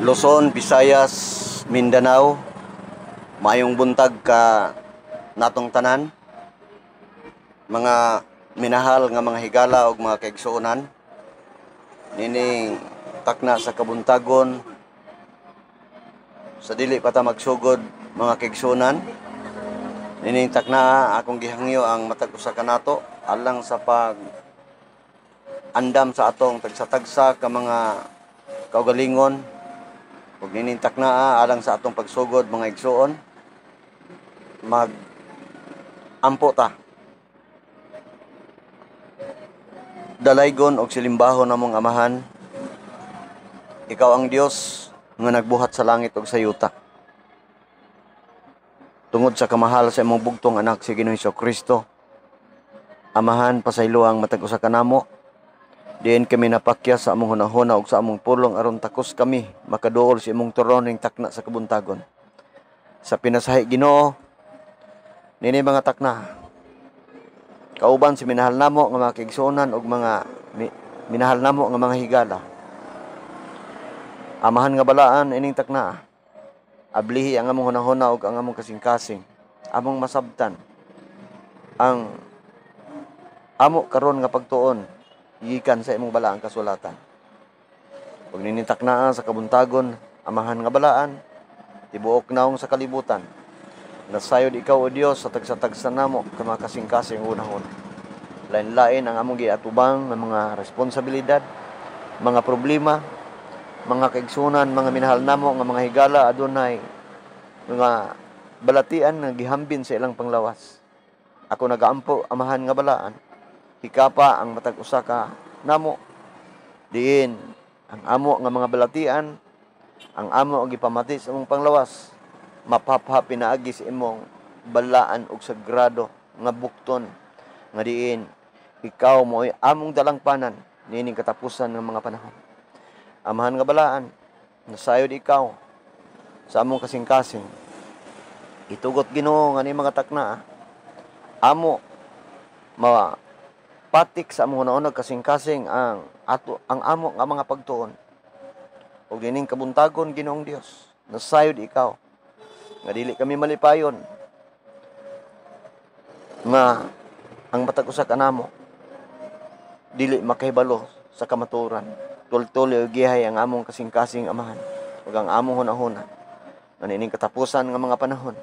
Luzon, Visayas, Mindanao, maayong buntag ka natong tanan, mga minahal nga mga higala o mga kaigsuonan, nining takna sa kabuntagon, sa dili pa ta magsugod mga kaigsuonan, nining takna akong gihangyo ang matag usa ka nato alang sa pag andam sa atong tagsa-tagsa ka mga kaugalingon, ug nining takna alang sa atong pagsugod mga igsuon, mag ampo ta dalaygon og silimbaho namong Amahan, ikaw ang Dios nga nagbuhat sa langit ug sa yuta. Tungod sa kamahal sa imong bugtong anak si Ginoong Hesukristo, Amahan, pasaylo ang matag usa ka namo, diin kami napakya sa among hunahuna ug sa among pulong aron takos kami makaduol sa imong turon ning takna sa kabuntagon. Sa pinasahi Ginoo, nini mga takna kauban si minahal namo nga mga kaigsuonan ug mga minahal namo nga mga higala. Amahan nga balaan ining takna, ablihi ang among hunahuna ug ang among kasing-kasing, among masabtan ang amo karon nga pagtuon gikan sa imong balaang kasulatan. Ug nining takna sa kabuntagon, Amahan nga balaan, tibuok naong sa kalibutan, nasayod ikaw o Dios sa tagsa-tagsa namo ka mga kasing-kasing unahon. Lain-lain ang among giatubang ng mga responsibilidad, mga problema, mga kaigsunan, mga minahal namo nga mga higala adunay mga balatian nga gihambin sa ilang panglawas. Ako nagaampo, Amahan nga balaan, hikapa ang matag usa ka namo, diin ang amo nga mga balatian, ang amo og ipamati sa imong panglawas, mapapha pinaagi sa imong balaan ug sagrado nga bukton nga diin ikaw mo'y among dalangpanan nining katapusan ng mga panahon. Amahan nga balaan, nasayod ikaw sa among kasing-kasing, itugot Ginoo nga ni mga takna amo mapatik sa among hunahuna kasing-kasing ang amo nga mga pagtuon. Ug dining kabuntagon Ginoong Dios, nasayod ikaw nga dili kami malipayon nga ang matag usa ka namo dili makahibalo sa kamaturan. Tultuli og gihay ang among kasing-kasing Amahan ug ang among hunahuna nga nining katapusan nga mga panahon,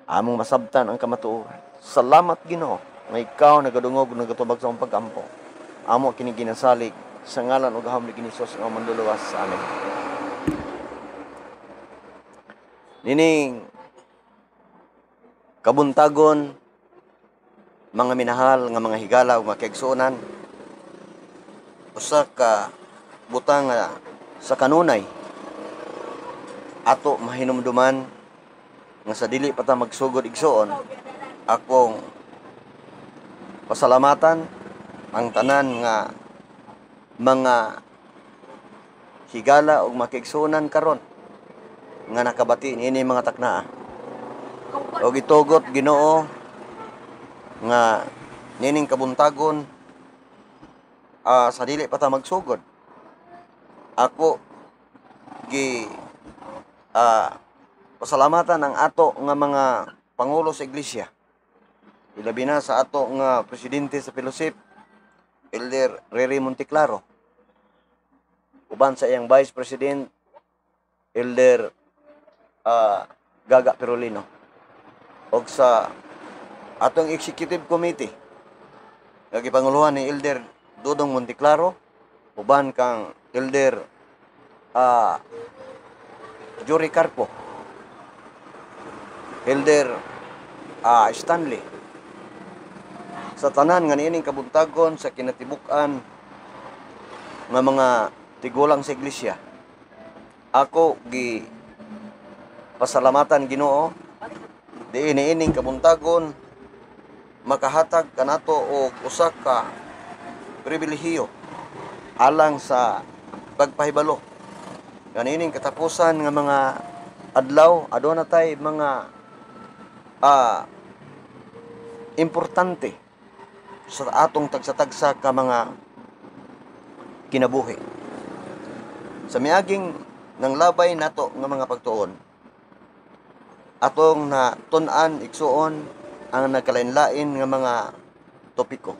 among masabtan ang kamatuoran. Salamat Ginoo nga ikaw nagadungog ug nagatubag sa among pag-ampo. Amo kini ginasalig sa ngalan ug gahom ni Hesus nga manluluwas. Amen. Nining kabuntagon, mga minahal nga mga higala ug mga kaigsuonan, usa ka butang nga sa kanunay ato mahinumduman nga sa dili pa ta magsugod igsuon, akong pasalamatan ang tanan nga mga higala ug mga kaigsuonan karon nga nakabati niini mga takna. Og itugot Ginoo nga nining kabuntagon, sa dili pa ta magsugod, ako pasalamatan ang ato nga mga pangulo sa iglesia, ilabi na sa ato nga presidente sa fellowship, Elder Rere Monteclaro, uban sa iyang vice president Elder Gaga Perolino, og sa atong executive committee nga gipanguluhan ni Elder Dudong Monteclaro, uban kang Elder Jory Carpo, Elder Stanley, sa tanan nga niining kabuntagon sa kinatibuk-an nga mga tigulang sa iglesia, ako gi pasalamatan Ginoo diin niining kabuntagon makahatag kanato og usa ka pribilehiyo alang sa pagpahibalo kanining katapusan nga mga adlaw. Aduna tay mga importante sa atong tagsa-tagsa ka mga kinabuhi. Sa miaging ng labay nato nga mga pagtuon, atong natun-an igsuon ang nagkalain-lain nga mga topiko.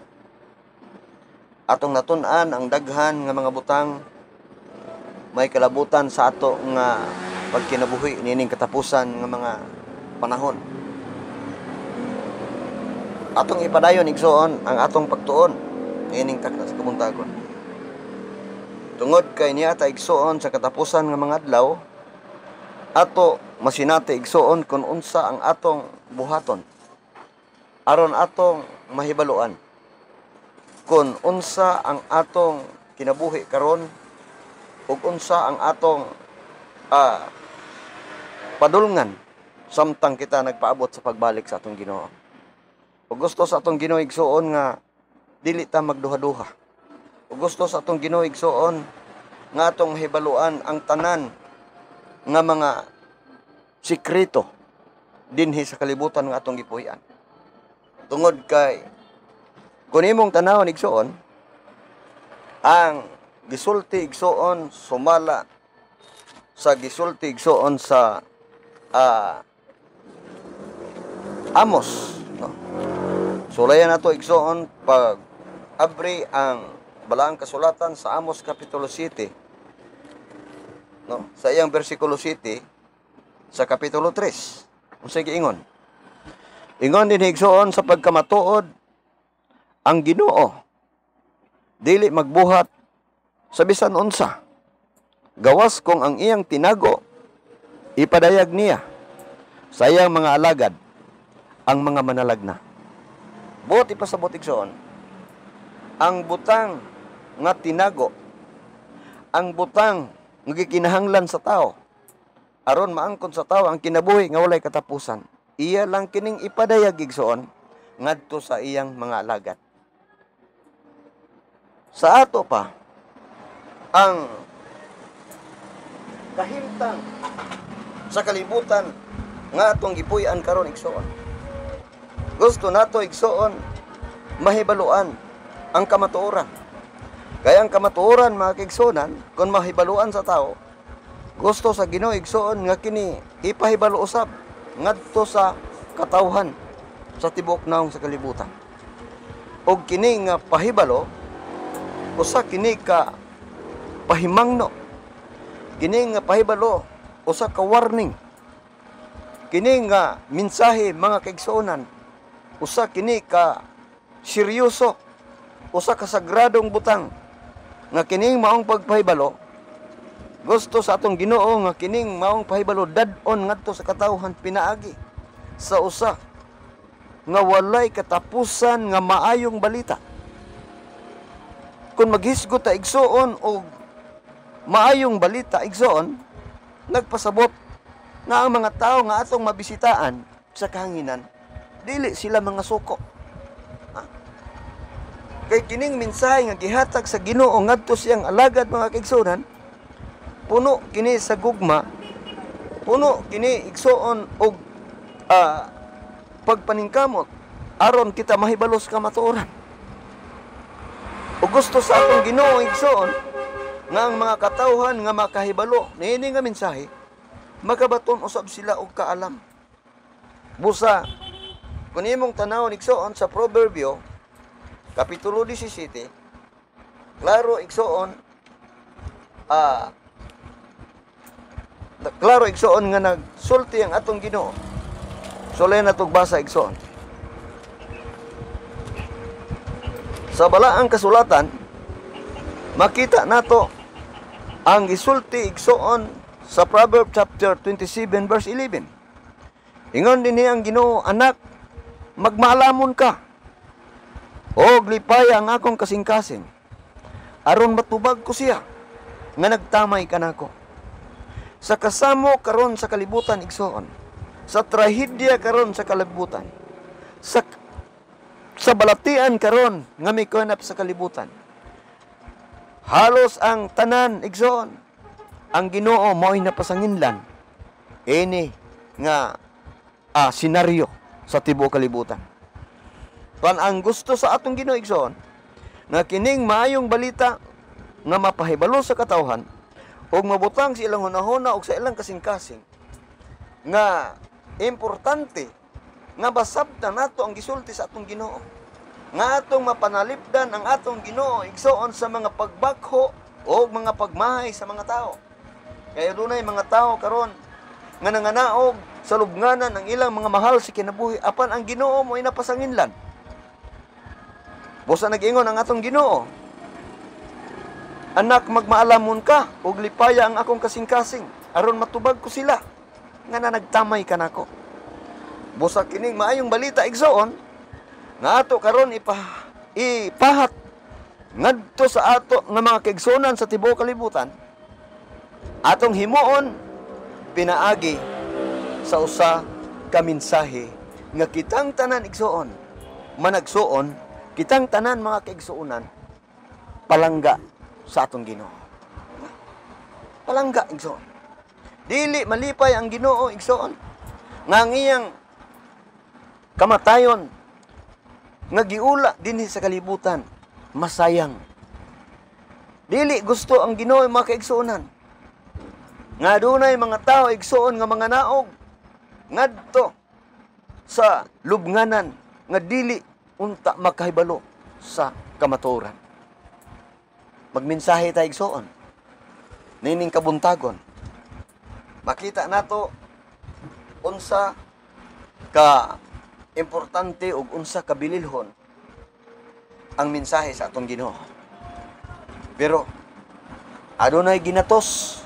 Atong natun-an ang daghan nga mga butang may kalabutan sa ato nga pagkinabuhi nining katapusan nga mga panahon. Atong ipadayon igsuon ang atong pagtuon nining takna sa kabuntagon. Tungod kay niya ta igsuon sa katapusan nga mga adlaw, ato masinati igsuon kung unsa ang atong buhaton aron atong mahibaluan kung unsa ang atong kinabuhi karon ug unsa ang atong padulngan samtang kita nagpaabot sa pagbalik sa atong Ginoo. Ug gusto sa atong Ginoo igsuon nga dili ta magduha-duha. Ug gusto sa atong Ginoo igsuon nga atong mahibaluan ang tanan nga mga sikreto dinhi sa kalibutan nga atong gipuy-an. Tungod kay kung imong tanawon igsuon, ang gisulti igsuon sumala sa gisulti igsuon sa Amos, no? Sulayan nato igsuon pag abri ang balaang kasulatan sa Amos kapitulo 7, no? Sa iyang bersikulo 7 sa kapitulo 3. Unsay giingon? Ingon din igsuon sa pagkamatuod ang Ginoo dili magbuhat sa bisan unsa. Gawas kung ang iyang tinago ipadayag niya sa iyang mga alagad ang mga manalagna. Buot ipasabot igsoon ang butang nga tinago, ang butang nga gikinahanglan sa tao aron maangkon sa tao ang kinabuhi nga walay katapusan. Iya lang kining ipadayag igsoon ngadto sa iyang mga alagad. Sa ato pa ang kahimtang sa kalibutan nga atong gipuy-an karon igsoon. Gusto nato igsoon mahibaluan ang kamatuoran. Kaya ang kamatuoran mga kaigsunan kung mahibaluan sa tao, gusto sa Ginoo igsoon nga kini ipahibalo usab ngadto sa katawhan sa tibuok naong sa kalibutan. Og kini nga pahibalo usa kini ka pahimangno, kini nga pahibalo usa ka warning, kini nga mensahe mga kaigsuonan usa kini ka seryoso, usa ka sagradong butang nga kining maong pagpahibalo gusto sa atong Ginoo nga kining maong pahibalo dad-on ngadto sa katawhan pinaagi sa usa nga walay katapusan nga maayong balita. Kung maghisgot ta igsuon og maayong balita igsuon, nagpasabot nga ang mga tao nga atong mabisitaan sa kahanginan dili sila mga suko. Kay kining mensahe nga gihatag sa Ginoo ngadto siyang alagad mga kaigsuonan, puno kini sa gugma, puno kini igsuon og pagpaningkamot aron kita mahibalos kamatuoran. O gusto sa atong Ginoo igsuon nga ang mga katawhan nga makahibalo niini nga mensahe makabaton usab sila og kaalam. Busa kun imong tanawon igsuon sa Proverbio kapitulo 17, klaro igsuon nga nagsulti ang atong Ginoo. Sulay na tog basa igsuon. Sa balaang kasulatan, makita nato ang gisulti igsuon sa Proverbs chapter 27 verse 11. Ingon din ang Ginoo, anak, magmaalamon ka. Og lipay ang akong kasing-kasing aron matubag ko siya nga nagtamay kanako. Sa kasamo karon sa kalibutan igsuon, sa trahedya karon sa kalibutan, sa balatian karon nga may kanap sa kalibutan. Halos ang tanan igsoon ang Ginoo mao'y napasanginlan ini nga senaryo sa tibuok kalibutan. Pan ang gusto sa atong Ginoo igsoon nga kining maayong balita nga mapahibalo sa katawhan ug mabutang sa ilang hunahuna ug sa ilang kasing-kasing nga importante nga basabtan nato ang gisulti sa atong Ginoo, nga atong mapanalipdan ang atong Ginoo igsoon sa mga pagbakho o mga pagmahay sa mga tao. Kaya dunay mga tao karon nga nanganaog sa lubnganan ang ilang mga mahal sa kinabuhi apan ang Ginoo mo inapasanginlan. Busa nag-ingon ang atong Ginoo, anak, magmaalamon ka ug lipaya ang akong kasing-kasing aron matubag ko sila nga nagtamay ka nako. Busa kining maayong balita igsoon nga ato karon ipahat ngadto sa ato nga mga kaigsunan sa tibuok kalibutan, atong himuon pinaagi sa usa ka mensahe nga kitang tanan igsuon managsuon, kitang tanan mga kaigsuonan palangga sa atong Ginoo. Palangga igsoon. Dili malipay ang Ginoo igsoon nga ang iyang kamatayon nga giula dinhi sa kalibutan masayang. Dili gusto ang Ginoo mga kaigsuonan nga dunay mga tao igsuon nga mga naog ngadto sa lubnganan nga dili unta makahibalo sa kamatuoran. Magmensahe ta igsuon nining kabuntagon. Makita nato unsa ka importante ug unsa ka bililhon ang mensahe sa atong Ginoo. Pero adunay ginatos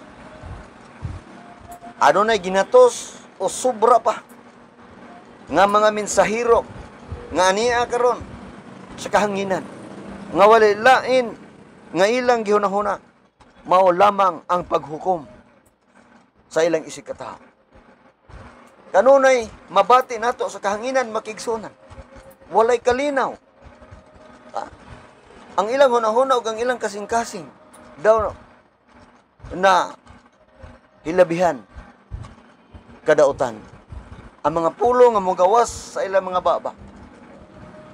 o sobra pa nga mga mensahero nga aniya karon sa kahanginan nga walay lain nga ilang gihunahuna mao lamang ang paghukom sa ilang isikataho. Kanunay mabati nato sa kahanginan makigsunan. Walay kalinaw. Ang ilang hunahuna ug ang ilang kasing-kasing daw na hilabihan kadautan. Ang mga pulo nga mogawas sa ilang mga baba.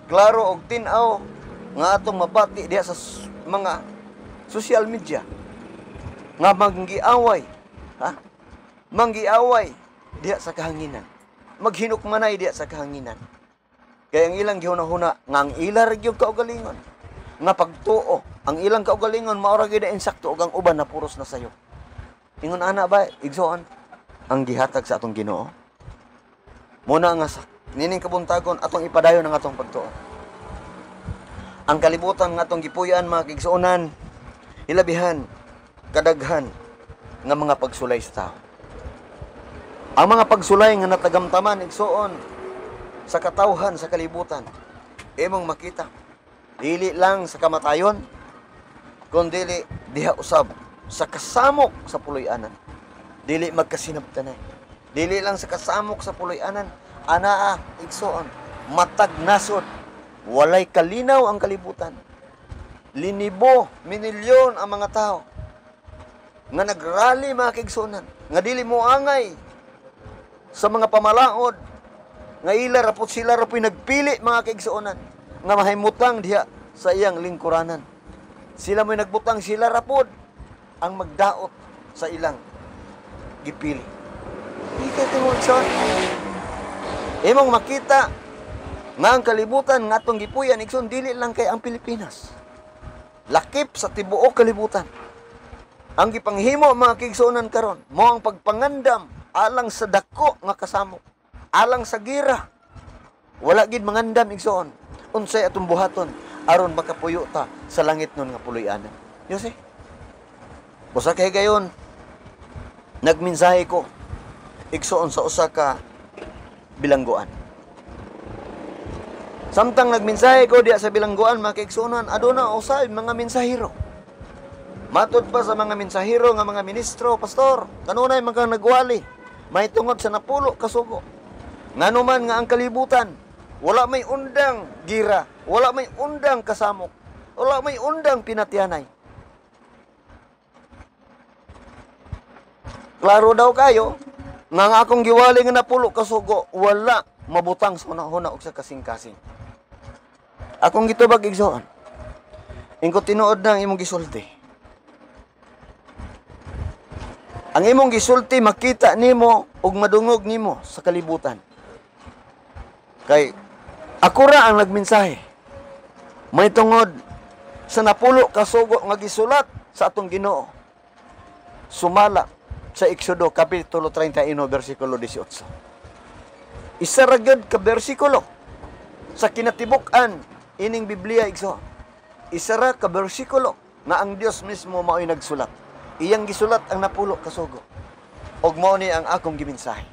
Klaro og tin-aw nga atong mabati diha sa mga social media nga manggiaway, manggiaway diha sa kahanginan. Maghinukmanay diha sa kahanginan. Kaya ang ilang gihunahuna nga ang ila ra gyud kaugalingon nga pagtuo, ang ilang kaugalingon mao ra gyud insakto ug ang uban na puros na sayo. Ingon ana ba igsoon ang gihatag sa atong Ginoo? Muna nga sa nining kabuntagon atong ipadayon ang atong pagtuo. Ang kalibutan nga atong gipuy-an mga kigsuonan, hilabihan kadaghan nga mga pagsulay sa tao. Ang mga pagsulay nga natagamtaman igsuon sa katawhan sa kalibutan, imong makita dili lang sa kamatayon kundi diha usab sa kasamok sa puloy-anan. Dili magkasinabtanay. Dili lang sa kasamok sa puloy-anan, anaa igsuon matag nasod, walay kalinaw ang kalibutan. Linibo, minilyon ang mga tao nga nagrally mga kaigsuonan, nga dili mo angay sa mga pamalaod, nga ila rapot sila rapoy nagpili mga kaigsuonan, nga mahimutang diha sa iyang lingkuranan. Sila mo'y nagbutang, sila rapod ang magdaot sa ilang gipili. Ika tingog son. Imong makita nga ang kalibutan nga atong gipuyan igsoon dili lang kay ang Pilipinas. Lakip sa tibuok kalibutan. Ang gipanghimo mga kaigsuonan karon mao ang pagpangandam alang sa dako nga kasamok, alang sa gira. Wala gid mangandam igsoon unsay atong buhaton aron makapuyo ta sa langit nun nga puloy-anan. Yose. Busa kay gayon nagmensahe ko igsoon sa usa ka bilangguan. Samtang nagmensahe ko diya sa bilangguan mga kaigsuonan, aduna usay mga mensahero. Matod pa sa mga mensahero nga mga ministro, pastor, kanunay mga nagwali, may tungod sa napulo kasugo. Nganuman nga ang kalibutan, wala may undang gira, wala may undang kasamok, wala may undang pinatyanay. Klaro daw kayo, nga akong giwali nga napulo kasugo, wala mabutang sa hunahuna og sa kasing-kasing. Akong gitubag igsoon, ingko tinuod na ang imong gisulti. Ang imong gisulti makita nimo ug madungog nimo sa kalibutan. Kay ako ra ang nagmensahe. May tungod sa napulo ka sugo nga gisulat sa atong Ginoo. Sumala sa Exodo kapitulo 31 bersikulo 18. Isa ra gyud ka bersikulo sa kinatibuk-an ining Biblia igsoon. Isa ra ka bersikulo nga ang Dios mismo mao'y nagsulat. Iyang gisulat ang napulo ka sugo. Og mao ni ang akong gimensahe.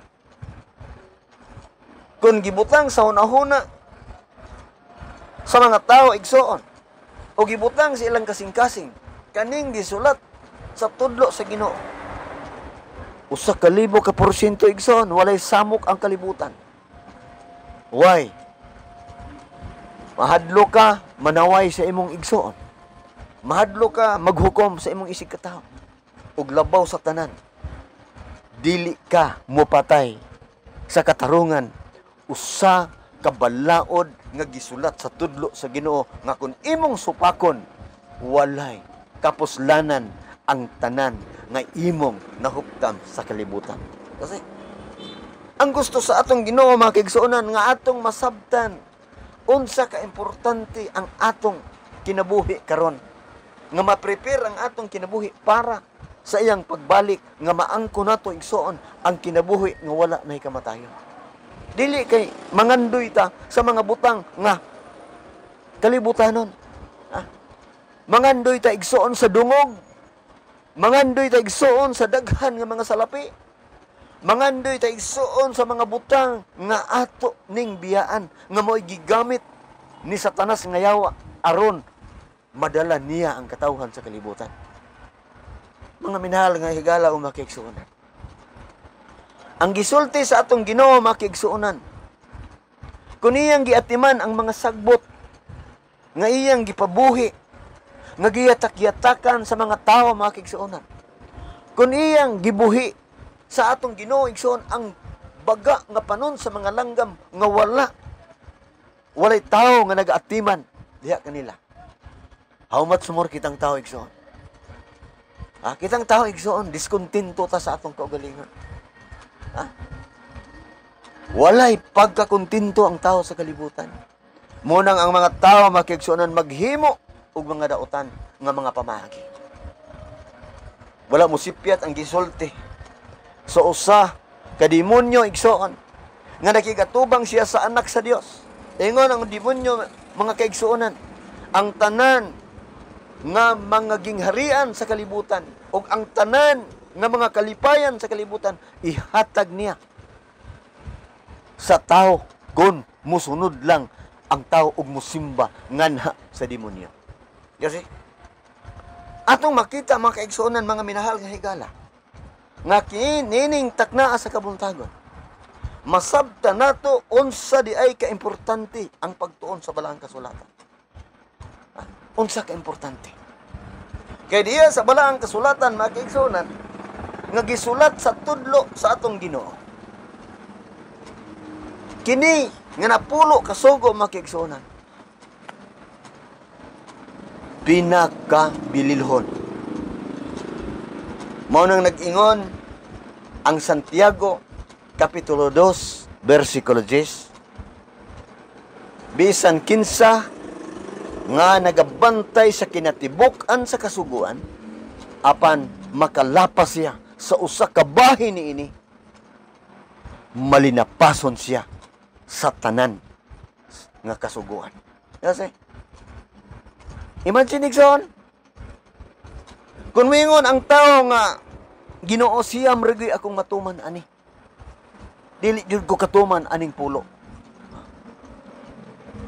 Kung gibutang sa hunahuna sa mga tao igsoon o gibutang sa ilang kasing-kasing kaning gisulat sa tudlo sa Ginoo. Usa ka libo ka porsyento igsoon walay samok ang kalibutan. Why? Mahadlo ka manaway sa imong igsoon. Mahadlo ka maghukom sa imong isig katao ug labaw sa tanan. Dili ka mopatay sa katarungan usa ka balaod nga gisulat sa tudlo sa Ginoo nga kung imong supakon walay kapuslanan ang tanan nga imong nahuptan sa kalibutan. Kasi ang gusto sa atong Ginoo mga kaigsuonan nga atong masabtan unsa ka importante ang atong kinabuhi karon, nga ma-prepare ang atong kinabuhi para sa iyang pagbalik, nga maangko nato igsoon ang kinabuhi nga wala nay kamatayon. Dili kay mangandoy ta sa mga butang nga kalibutanon. Mangandoy ta igsoon sa dungog, mangandoy ta igsoon sa daghan nga mga salapi, mangandoy ta igsoon sa mga butang nga ato ning biyaan nga mo'y gigamit ni Satanas nga yawa aron madala niya ang katawhan sa kalibutan. Mga minahal nga higala o makiigsuonan. Ang gisulti sa atong Ginoo makiigsuonan. Kung iyang giatiman ang mga sagbot nga iyang gipabuhi, nga giyatak-yatakan sa mga tao makiigsuonan. Kung iyang gibuhi sa atong Ginoo igsoon ang baga nga panon sa mga langgam nga walay tao nga nagaatiman diha kanila. How much more kitang tao igsoon? Kitang tao igsoon diskontento ta sa atong kaugalingon. Walay pagkakontento ang tao sa kalibutan. Munang ang mga tao makiigsuonan maghimo og mga dautan nga mga pamagi. Wala mo sipyat ang gisulti sa usa ka demonyo igsoon nga nakigatubang siya sa anak sa Dios. Ingon ang demonyo mga kaigsuonan, ang tanan nga mga gingharian sa kalibutan ug ang tanan nga mga kalipayan sa kalibutan ihatag niya sa tao kung musunod lang ang tao ug musimba nganha sa demonyo. Kasi atong makita mga kaigsuonan mga minahal nga higala nga kinining taknaa sa kabuntagon. Masabta nato unsa di ay kaimportante ang pagtuon sa balaang kasulatan. Unsa ka importante. Kaya diya sa balaang kasulatan mga kaigsuonan nga gisulat sa tudlo sa atong Ginoo. Kini nga napulo ka sugo mga kaigsuonan. Pinakabililhon. Mao nang nag-ingon ang Santiago kapitulo 2 bersikulo 10. Bisan kinsa nga nagabantay sa kinatibuk-an sa kasuguan apan makalapas siya sa usa ka bahin niini, malinapason siya sa tanan nga kasuguan. Kasi imagine igsoon kung mingon ang tao nga Ginoo siyam rigi akong matuman ani, dili jud ko katuman aning pulo.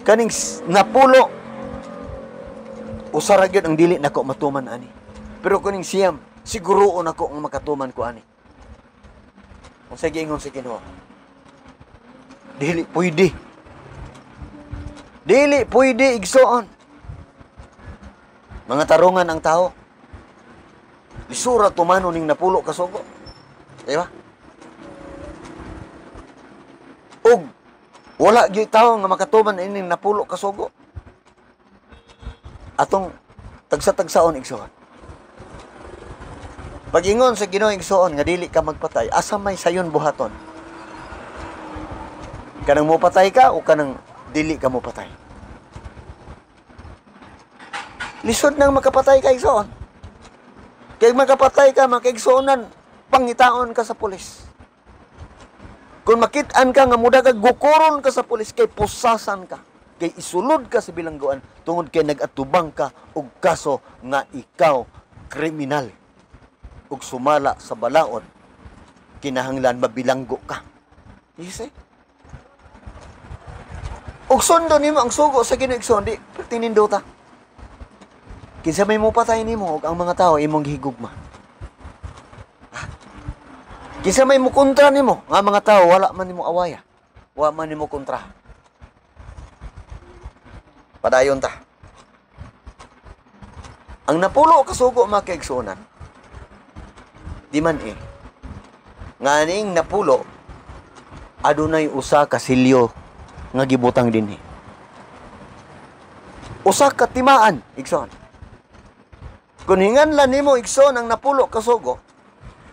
Kaning napulo usa ra gyud ang dili nako matuman ani. Pero kuning siyam siguroon ako ang makatuman ko ani. Unsa giingon si Ginoo? Dili pwede. Dili pwede igsoon. Mga tarungan ang tao. Lisura tumano ning napulo ka sugo. Di ba? Og wala gyud tao nga makatuman ining napulo ka sugo. Atong tagsa-tagsaon igsoon. Pag-ingon sa Ginoo igsoon nga dili ka magpatay, asa may sayon buhaton? Kanang mo patay ka o kanang dili ka mo patay? Lisod nang makapatay ka igsoon. Kaya makapatay ka, makaigsuonan, pangitaon ka sa pulis. Kung makit-an ka nga muda ka, gukuron ka sa pulis, kay pusasan ka. Kay isulod ka sa bilangguan, tungod kay nagatubang ka og kaso nga ikaw kriminal. Ug sumala sa balaod, kinahanglan mabilanggo ka. You see? Ug sundo nimo ang sugo sa Ginoo igsoon, di tinindota. Kinsa may mo patay nimo ug ang mga tao imong gihigugma. Kinsa may mo kontra nimo, nga mga tao wala man nimo awaya. Wala man nimo kontra. Padayon ta. Ang napulo kasugo makaigsuonan. Di man nganing napulo adunay usa ka silyo nga gibutang dinhi. Usa ka timaan igsoon. Kung hinganlan nimo igsoon ang napulo kasugo,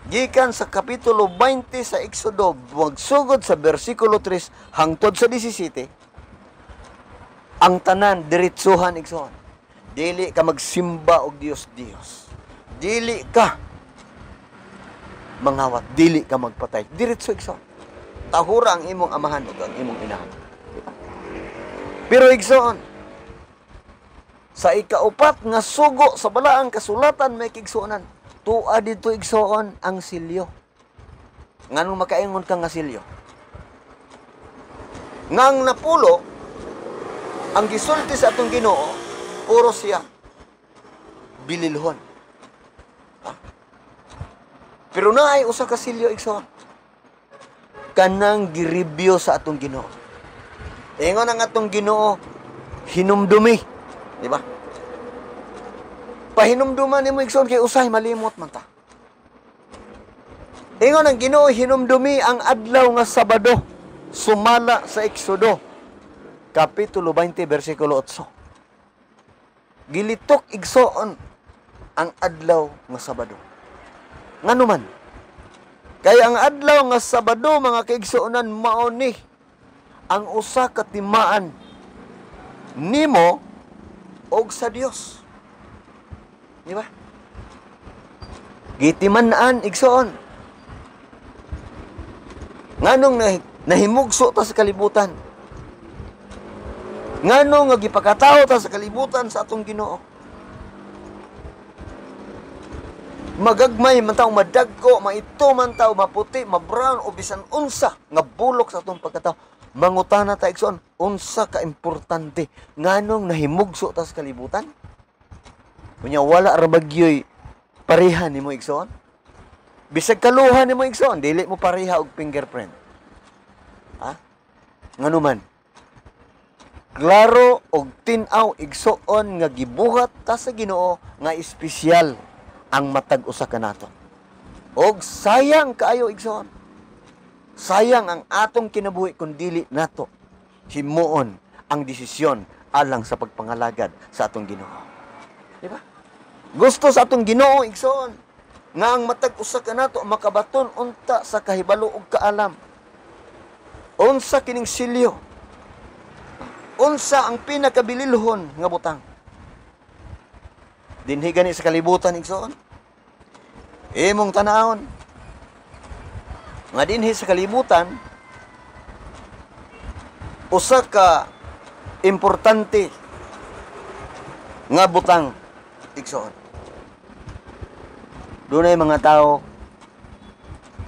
gikan sa kapitulo 20 sa Exodo, magsugod sa versikulo 3 hangtod sa 17, ang tanan diretsuhan igsoon. Dili ka magsimba og Dios. Dili ka mangawat, dili ka magpatay. Diretso igsoon. Tahura ang imong amahan ug ang imong inahan. Pero igsoon, sa ikaupat nga sugo sa balaang kasulatan may kigsuonan. Tua dito igsoon ang silyo. Nganong makaingon ka nga silyo? Ngang napulo, ang gisulti sa atong Ginoo, puro siya bililhon. Pero naay usa ka silyo igsoon. Kanang giribyo sa atong Ginoo. Ingon ang atong Ginoo, hinumdumi. Di ba? Pahinumduman nimo igsoon kay usay malimot man ta. Ingon ang Ginoo hinumdumi ang adlaw nga Sabado sumala sa Exodo kapitulo 20 bersikulo 8. Gilitok igsoon ang adlaw nga Sabado. Ngano man? Kay ang adlaw nga Sabado mga kaigsuonan mao ni ang usa ka timaan nimo og sa Dios. Di ba? Gitiman-an igsoon. Nganong nahimugso ta sa kalibutan? Nganong nga gipakatao ta sa kalibutan sa atong Ginoo? Magagmay man taw, madagko, maito man taw, maputi, mabrown o bisan unsa nga bulok sa atong pagkatao. Mangutana ta igsoon, unsa ka importante nganong nahimugso ta sa kalibutan? Kunya wala ra bagyoy pareha nimo igsoon. Bisag kaluhan nimo igsoon, dili mo pareha og fingerprint. Ha? Ngano man? Klaro og tin-aw igsoon nga gibuhat ta sa Ginoo nga espesyal ang matag usa kanato. Og sayang kaayo igsoon. Sayang ang atong kinabuhi kung dili nato himuon ang desisyon alang sa pagpangalagad sa atong Ginoo. Di ba? Gusto sa atong Ginoo igsoon nga ang matag usa kanato makabaton unta sa kahibalo ug kaalam. Unsa kining silyo? Unsa ang pinakabililhon nga butang? Dinhi gani sa kalibutan igsoon. Imong tanawon nga dinhi sa kalibutan usa ka importante nga butang igsoon. Dunay mga tao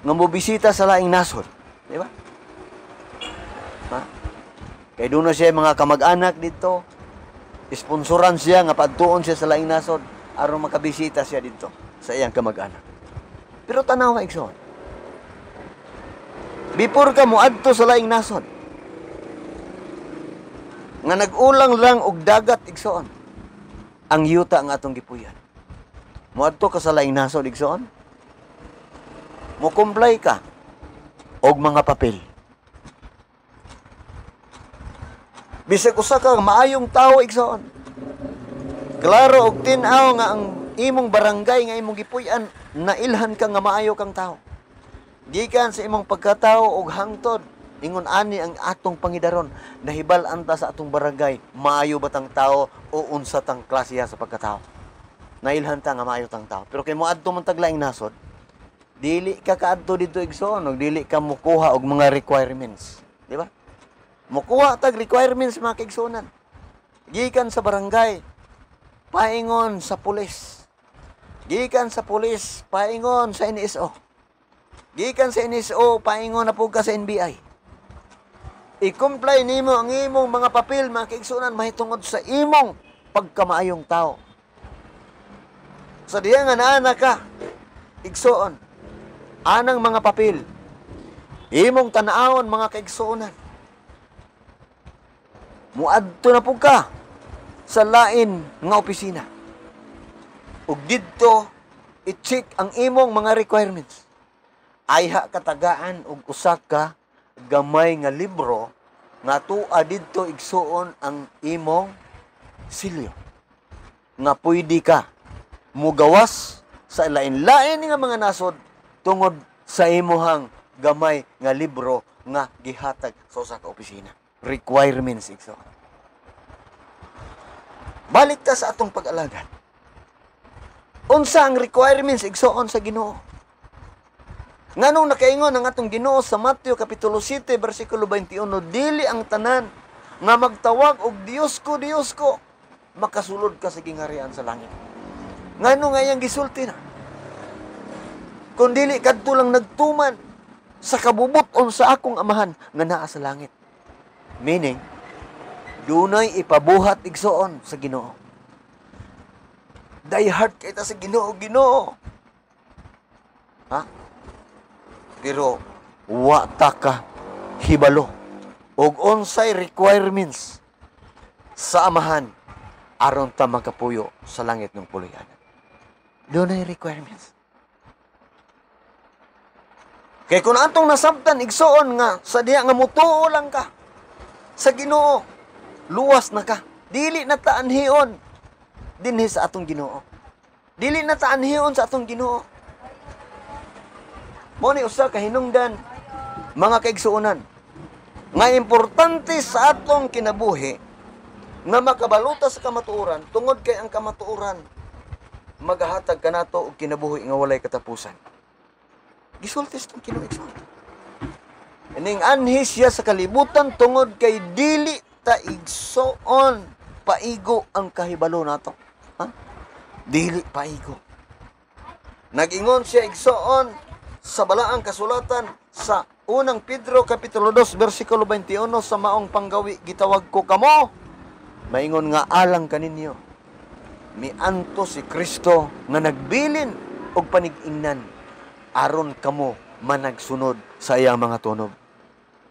nga mobisita sa laing nasod, di ba? Ha? Kay doon na siya mga kamag-anak dito, sponsoran siya nga padtuon siya sa laing nasod aron makabisita siya dito sa iyang kamag-anak. Pero tanaw ka igsoon. Before ka moadto sa laing nasod, nga nag-ulang lang og dagat igsoon, ang yuta nga atong gipuyan. Moadto ka sa laing nasod igsoon, mo comply ka og mga papel. Bisag usa ka maayong tawo igsoon, klaro og tin-aw nga ang imong barangay nga imong gipuy-an, nailhan ka nga maayo kang tao. Gikan sa imong pagkatao og hangtod, ingon ani ang atong pangidaron, nahibal-an ta sa atong barangay, maayo ba tang tao o unsa tang klasiya sa pagkatao. Nailhan ta nga maayo tang tao. Pero kay moadto man taglaing nasod, dili ka kaadto dito igsoon, og dili ka mokuha og mga requirements, di ba? Mokuha tag requirements mga kaigsunan. Gikan sa barangay, paingon sa pulis. Gikan sa pulis, paingon sa NSO. Gikan sa NSO, paingon na po ka sa NBI. I-comply nimo ang imong mga papel, mga kaigsunan, mahitungod sa imong pagkamaayong tao. Sa diya nga naana ka, igsuon, anang mga papel, imong tanaawon mga kaigsunan. Muadto na po ka sa lain nga opisina. Ug didto i-check ang imong mga requirements. Ayha katagaan og usa ka gamay nga libro nga tuwa didto igsuon ang imong silyo. Nga pwede ka mugawas sa lain-lain nga mga nasod tungod sa imuhang gamay nga libro nga gihatag sa usa ka opisina. Requirements igsoon. Balik ta sa atong pag-alagad. Unsa ang requirements igsoon sa Ginoo? Nganong nakaingon ang atong Ginoo sa Mateo kapitulo 7 bersikulo 21, dili ang tanan nga magtawag og Dios ko, makasulod ka sa gingharian sa langit. Ngano nga yang gisulti na? Kung dili kadto lang nagtuman sa kabubuton sa akong amahan nga naa sa langit. Meaning, dunay ipabuhat igsoon sa Ginoo. Die hard kay ta sa Ginoo. Ha? Pero wa ta ka hibalo og unsay requirements sa amahan aron ta makapuyo sa langit ng puloy-anan. Dunay requirements. Kay kung atong nasabtan igsoon nga sa diha nga mutuo lang ka sa Ginoo, luwas na ka. Dili na ta anhion dinhi sa atong Ginoo. Dili na ta anhion sa atong Ginoo. Mo ni usa ka hinungdan mga kaigsuonan nga importante sa atong kinabuhi nga makabaluta sa kamatuoran tungod kay ang kamatuoran magahatag kanato og kinabuhi nga walay katapusan. Gisulti sa Ginoo igsoon. Ining anhi siya sa kalibutan tungod kay dili ta igsoon paigo ang kahibalo nato. Ha? Dili paigo. Nag-ingon siya igsoon sa balaang kasulatan sa unang Pedro kapitulo 2 bersikulo 21, sa maong panggawi gitawag ko kamo, maingon nga alang kaninyo mianto si Kristo nga nagbilin og panig-ingnan aron kamo managsunod sa iyang mga tunog.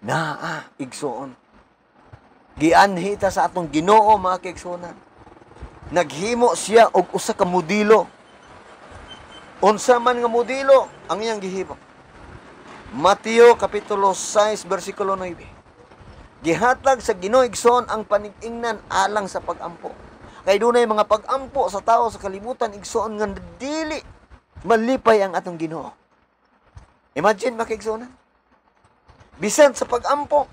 Naa igsoon. Gianhi ta sa atong Ginoo mga kaigsuonan. Naghimo siya og usa ka modelo. Unsa man nga modelo ang iyang gihimo. Mateo kapitulo 6 bersikulo 9. Gihatag sa Ginoo igsoon ang panig-ingnan alang sa pag-ampo. Kay dunay mga pag-ampo sa tao sa kalibutan igsoon nga dili malipay ang atong Ginoo. Imagine makigsuonan. Bisan sa pag-ampo,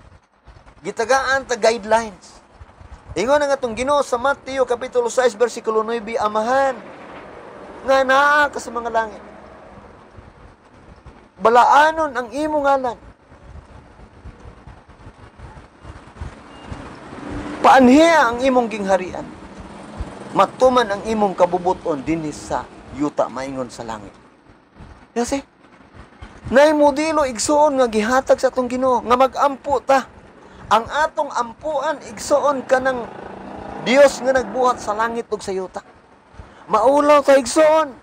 gitagaan ta guidelines. Ingon ang atong Ginoo sa Mateo kapitulo 6 bersikulo 9, amahan nga naa ka sa mga langit. Balaanon ang imong ngalan. Paanhiya ang imong gingharian. Matuman ang imong kabubuton dinhi sa yuta maingon sa langit. Kasi nay modelo igsoon nga gihatag sa atong Ginoo nga magampo ta. Ang atong ampuan igsoon kanang Dios nga nagbuhat sa langit ug sa yuta. Maulaw ta igsoon.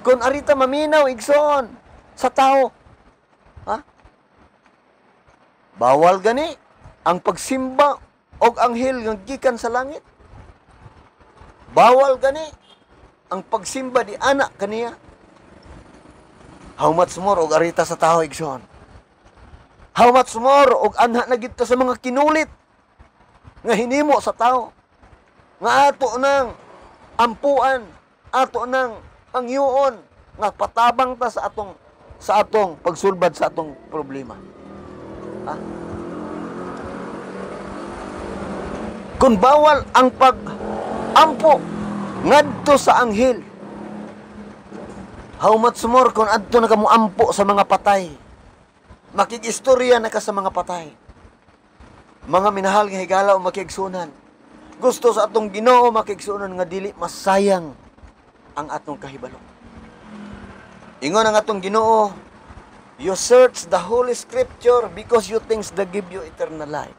Kung arita maminaw igsoon sa tao. Ha? Bawal gani ang pagsimba og anghel nga gikan sa langit. Bawal gani ang pagsimba di anak kaniya. How much more og arita sa tao igsoon. How much more og anha na gid ta sa mga kinulit nga hinimo sa tao. Nga ato nang ampuan ato nang panghiuon nga patabang ta sa atong pagsulbad sa atong problema. Ha? Kung bawal ang pag-ampo ngadto sa anghel, how much more kung adto na kamo ampo sa mga patay. Makikistorya na ka sa mga patay. Mga minahal nga higala o makigsunan. Gusto sa atong Ginoo makigsunan nga dili masayang ang atong kahibalo. Ingon ang atong Ginoo, you search the Holy Scripture because you think that give you eternal life.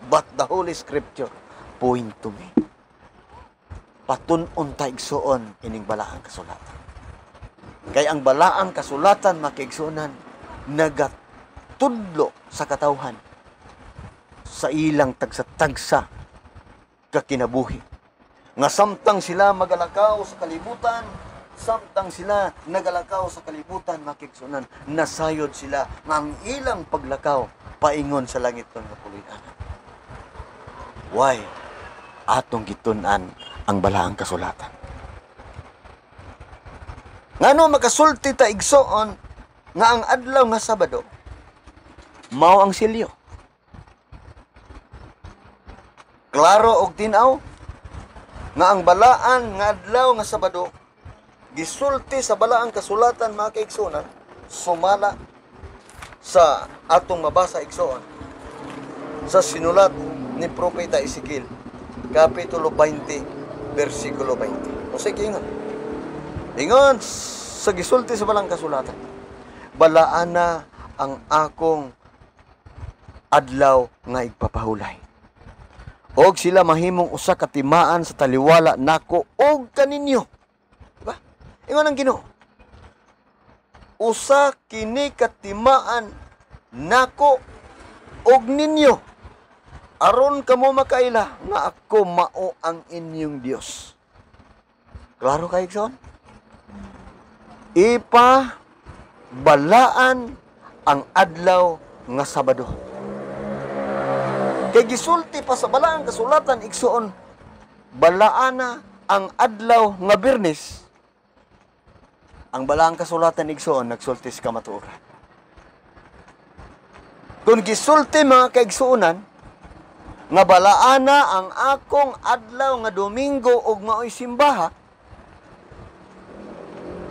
But the Holy Scripture point to me. Patun-on ta igsuon ining balaang kasulatan. Kay ang balaang kasulatan makigsunan nagatudlo sa katawhan sa ilang tagsa-tagsa kakinabuhi. Nga samtang sila magalakaw sa kalibutan, samtang sila nagalakaw sa kalibutan, makigsunan, nasayod sila nga ang ilang paglakaw paingon sa langit ng kapulian. Why? Atong gitunan ang balaang kasulatan. Ngano makasulti ta igsoon nga ang adlaw nga Sabado mao ang silyo. Klaro og tin-aw nga ang balaan nga adlaw nga Sabado gisulti sa balaang kasulatan mga kaigsunan sumala sa atong mabasa igsoon sa sinulat ni Propeta Ezekiel Kapitulo 20 versikulo 20. O sige ingon. Ingon sa gisulti sa balaang kasulatan. Balaan na ang akong adlaw nga igpapahulay. Og sila mahimong usa ka timaan sa taliwala nako og kaninyo. Diba? Ingon ang Ginoo. Usa kini katimaan nako og ninyo. Aron kamo makaila nga ako mao ang inyong Dios. Klaro kay igsoon? Balaan ang adlaw nga Sabado. Kay gisulti pa sa balaang kasulatan igsoon, balaana ang adlaw nga Biyernes. Ang balaang kasulatan igsoon nagsulti sa kamatuoran. Kung gisulti mga kaigsuonan nga balaana ang akong adlaw nga Domingo ug maoy simbaha,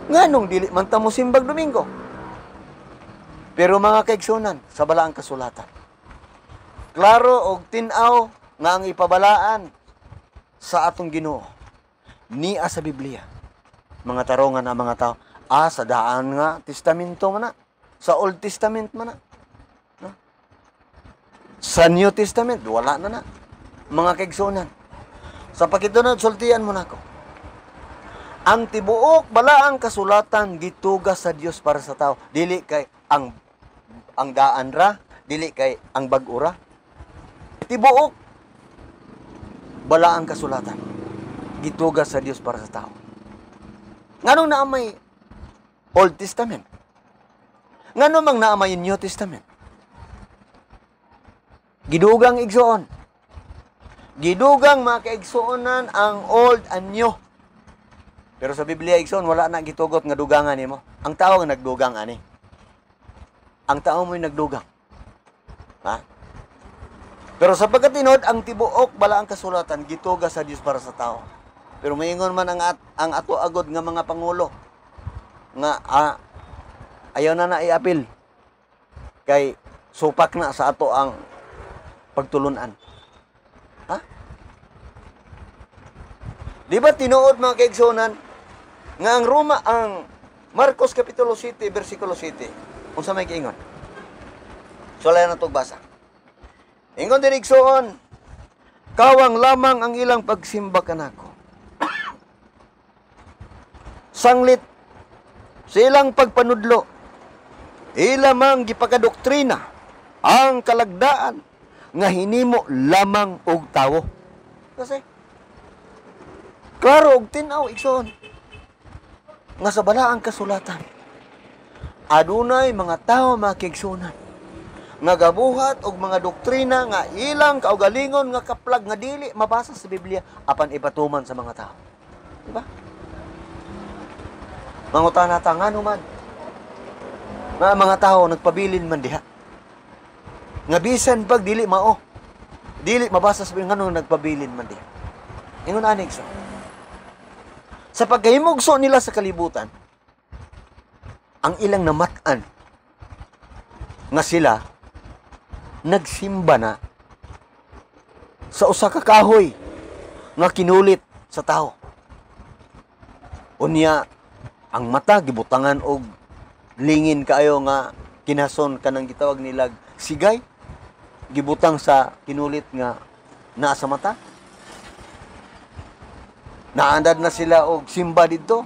nganong dili man ta mo simbag Domingo? Pero mga kaigsuonan sa balaang kasulatan, klaro og tin-aw nga ang ipabalaan sa atong Ginoo niya sa Biblia. Mga tarongan na mga tao, sa daan nga testamento man na, sa Old Testament man na. No? Sa New Testament wala na. Mga kaigsuonan, sa pakitunod sultian mo nako. Ang tibuok balaang kasulatan gitugas sa Dios para sa tao, dili kay ang daan ra, dili kay ang bag-ura. Tibuok balaang kasulatan gitugas sa Dios para sa tao. Nganong naamay Old Testament? Ngano mang naamay New Testament? Gidugang igsoon. Gidugang mga kaigsuonan ang Old and New. Pero sa Biblia igsoon wala na gitugot nga dugangan nimo. Ang tao nga nagdugang ani. Ang tao mo'y nagdugang. Ha? Pero sa pagkatinod, ang tibuok balaang kasulatan gitugas sa Dios para sa tao. Pero maingon man ang ato agod nga mga pangulo nga ayaw na iapil kay supak na sa ato ang pagtulunan. Ha? Di ba tinuod mga kaigsuonan nga ang Marcos Kapitulo 7 versikulo 7 unsa may giingon? Sulay na itong basa. Ingon din igsuon, kawang lamang ang ilang pagsimba kanako. Sanglit sa ilang pagpanudlo, ilamang gipakadoktrina ang kalagdaan nga hinimo lamang og tawo. Kasi klaro og tin-aw igsoon nga sa balaang kasulatan adunay mga tawo makigsunan nga gabuhat og mga doktrina nga ilang kaugalingon nga kaplag nga dili mabasa sa Biblia apan ipatuman sa mga tao. Diba? Mangutan nata ngano man. Nga mga tao nagpabilin man diha. Nga bisan pag dili mao. Dili mabasa sa ngano nagpabilin man diha. Ingon ani igsoon. Sa pagkahimugso nila sa kalibutan, ang ilang namatan nga sila nagsimba na sa usa ka kahoy nga kinulit sa tao. Unya ang mata gibutangan og lingin kaayo nga kinason kanang gitawag nilag sigay gibutang sa kinulit nga naa sa mata. Naandad na sila og simba didto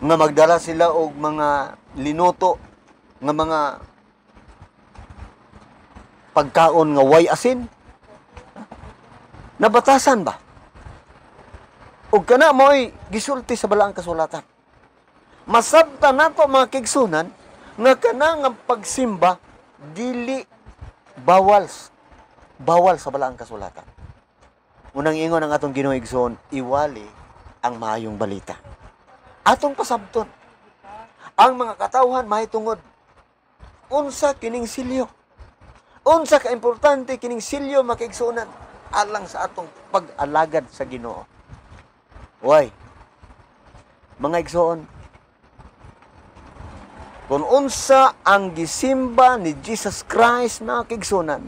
nga magdala sila og mga linuto nga mga pagkaon nga way asin. Nabatasan ba? Og kana mo'y gisulti sa balaang kasulatan. Masabta nato mga kigsunan nga kana nga pagsimba dili bawal sa balaang kasulatan. Unang ingon ang atong Ginoo igsoon, iwali ang maayong balita. Atong pasabton. Ang mga katawhan mahitungod unsa kining silyo. Unsa ka importante kining silyo makigsunan alang sa atong pag-alagad sa Ginoo. Why? Mga igsoon, kung unsa ang gisimba ni Jesus Christ mga kigsunan,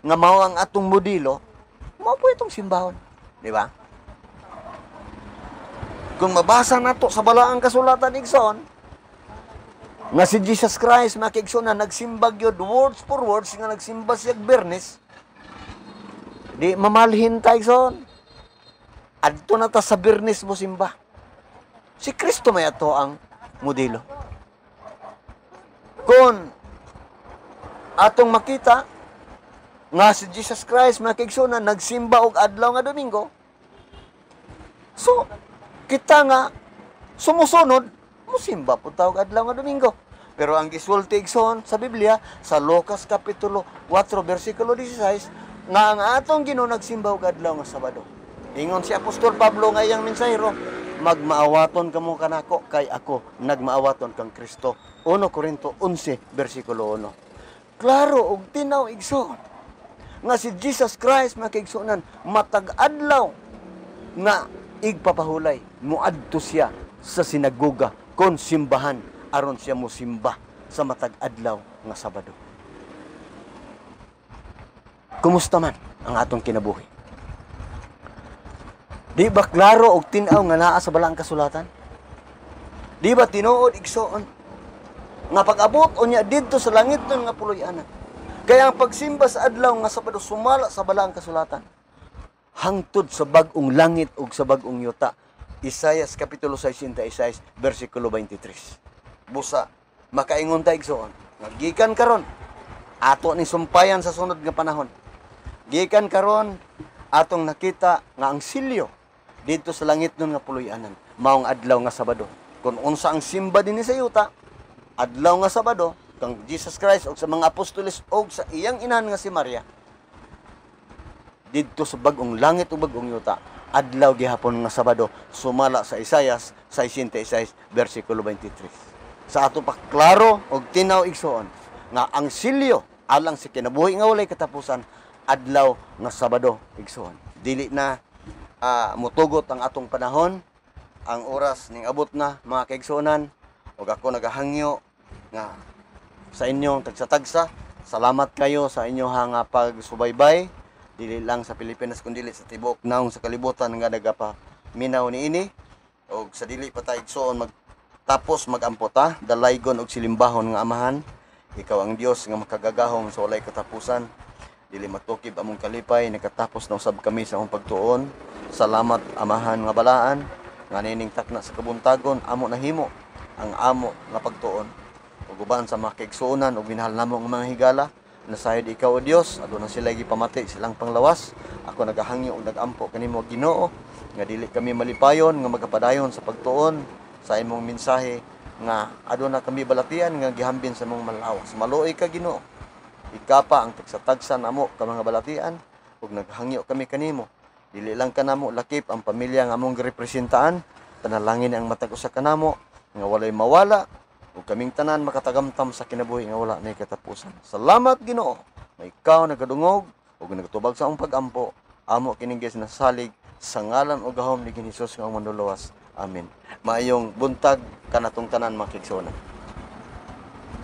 nga mao ang atong modelo, mao po itong simbahon. Di ba? Kung mabasa nato sa balaang kasulatan igsoon, nga si Jesus Christ mga kigsunan, nagsimba gyud words for words, nga nagsimba siya Bernes, di mamalhin tayo igsoon. Adto na ta sa Bernes mo simba. Si Kristo may ato ang modelo. Kung atong makita nga si Jesus Christ mga kigsunan nagsimba og adlaw nga Domingo, so kita nga sumusunod musimba pud ta og adlaw nga Domingo. Pero ang gisulti igsoon sa Biblia sa Lucas kapitulo 4 bersikulo 16 nga ang atong Ginoo nagsimba og adlaw nga Sabado. Ingon si Apostol Pablo nga iyang mensahero, magmaawaton kamo kanako kay ako nagmaawaton kang Kristo. 1 Korinto 11 bersikulo 1. Klaro og tinaw igsoon nga si Jesus Christ makigsunan matag adlaw nga igpapahulay muadto siya sa sinagoga kon simbahan aron siya mosimba sa matag adlaw nga Sabado. Kumusta man ang atong kinabuhi? Di ba klaro og tin-aw nga naa sa balaang kasulatan? Di ba tinuod igsoon nga pag-abot unya didto sa langit nga puloy-anan? Kaya ang pagsimba sa adlaw nga Sabado sumala sa balaang kasulatan hangtod sa bag-ong langit ug sa bag-ong yuta. Isaias kapitulo 66 bersikulo 23. Busa makaingon ta igsoon nga gikan karon ato ni sumpayan sa sunod nga panahon. Gikan karon atong nakita nga ang silyo dito sa langit nun nga puloy-anan maong adlaw nga Sabado. Kung unsa ang simba dinhi sa yuta adlaw nga Sabado kang Jesus Christ og sa mga apostoles og sa iyang inan nga si Maria didto sa bag-ong langit ug bag-ong yuta adlaw gihapon nga Sabado sumala sa Isaias 66 bersikulo 23. Sa ato pa klaro og tinaw igsoon nga ang silyo alang sa kinabuhi nga walay katapusan adlaw nga Sabado igsoon. Dili na mutugot ang atong panahon, ang oras ning abot na mga kaigsuonan ug ako nagahangyo nga sa inyong tagsa-tagsa. Salamat kayo sa inyong pagsubaybay dili lang sa Pilipinas kundi sa tibok naong sa kalibutan nga nagapaminaw niini ug sa dili pa ta igsoon magtapos magampota dalaygon og silimbahon nga Amahan, ikaw ang Dios nga makagagahom sa walay katapusan. Dili matukib among kalipay nakatapos na usab kami sa among pagtuon. Salamat Amahan nga balaan nga nining takna sa kabuntagon amo nahimo ang amo nga pagtuon ug uban sa mga kaigsuonan ug minahal namo nga mga higala nasayod ikaw o Dios aduna sila gipamati silang panglawas. Ako nagahangyo ug nagampo kanimo Ginoo nga dili kami malipayon nga magapadayon sa pagtuon sa imong mensahe nga aduna kami balatian nga gihambin sa imong malawas. Maluoy ka Ginoo, ikapa ang tagsa-tagsa namo ka mga balatian ug naghangyo kami kanimo. Dili lang kanamo lakip ang pamilya nga among girepresentaan, panalangin ang matag usa kanamo nga walay mawala ug kaming tanan makatagamtam sa kinabuhi nga wala nay katapusan. Salamat Ginoo nga ikaw nagadungog ug nagatubag sa among pag-ampo. Amo kining nasalig sa ngalan ug gahom ni Hesus nga manluluwas. Amen. Maayong buntag kanatong tanan mga kigsona.